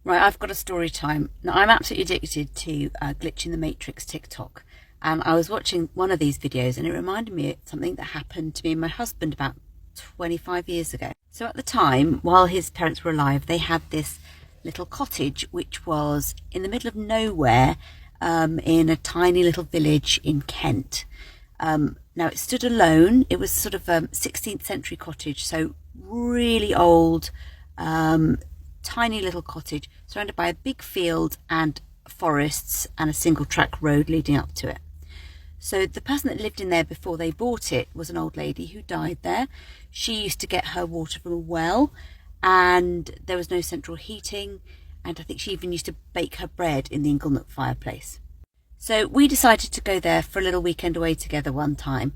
Right, I've got a story time. Now, I'm absolutely addicted to Glitch in the Matrix TikTok. And I was watching one of these videos and it reminded me of something that happened to me and my husband about 25 years ago. So at the time, while his parents were alive, they had this little cottage which was in the middle of nowhere, in a tiny little village in Kent. Now it stood alone. It was sort of a 16th century cottage, so really old, tiny little cottage surrounded by a big field and forests and a single track road leading up to it. So the person that lived in there before they bought it was an old lady who died there. She used to get her water from a well, and there was no central heating, and I think she even used to bake her bread in the Inglenook fireplace. So we decided to go there for a little weekend away together one time,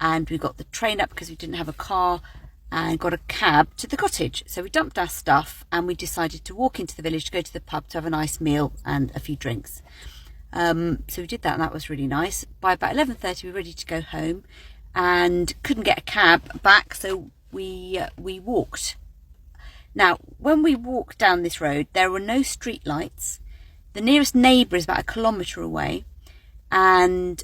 and we got the train up because we didn't have a car, and got a cab to the cottage. So we dumped our stuff and we decided to walk into the village to go to the pub to have a nice meal and a few drinks. So we did that and that was really nice. By about 11:30 we were ready to go home and couldn't get a cab back, so we walked. Now when we walked down this road there were no street lights. The nearest neighbour is about 1 kilometre away, and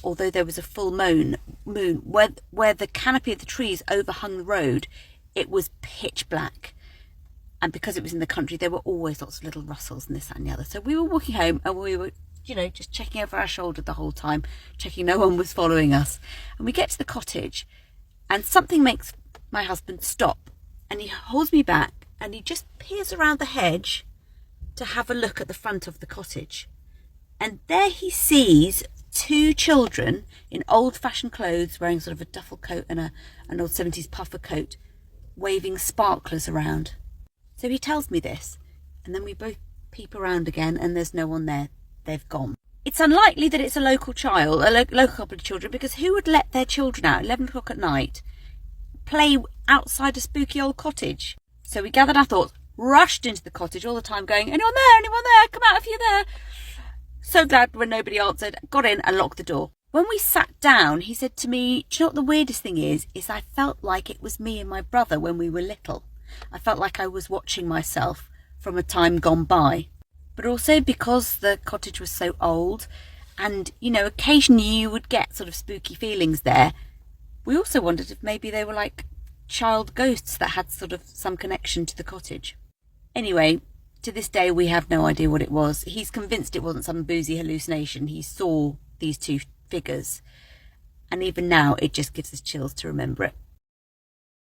although there was a full moon, where the canopy of the trees overhung the road, it was pitch black. And because it was in the country, there were always lots of little rustles and this, that and the other. So we were walking home and we were, just checking over our shoulder the whole time, checking no one was following us. And we get to the cottage and something makes my husband stop, and he holds me back and he just peers around the hedge to have a look at the front of the cottage. And there he sees 2 children in old-fashioned clothes wearing sort of a duffel coat and an old 70s puffer coat, waving sparklers around. So he tells me this, and then we both peep around again and there's no one there. They've gone. It's unlikely that it's a local child, a local couple of children, because who would let their children out at 11 o'clock at night play outside a spooky old cottage? So we gathered our thoughts, rushed into the cottage all the time going, anyone there, anyone there, come out if you're there. So glad when nobody answered, got in and locked the door. When we sat down, he said to me, do you know what the weirdest thing is I felt like it was me and my brother when we were little. I felt like I was watching myself from a time gone by. But also because the cottage was so old and, occasionally you would get sort of spooky feelings there, we also wondered if maybe they were like child ghosts that had sort of some connection to the cottage. Anyway, to this day, we have no idea what it was. He's convinced it wasn't some boozy hallucination. He saw these 2 figures. And even now, it just gives us chills to remember it.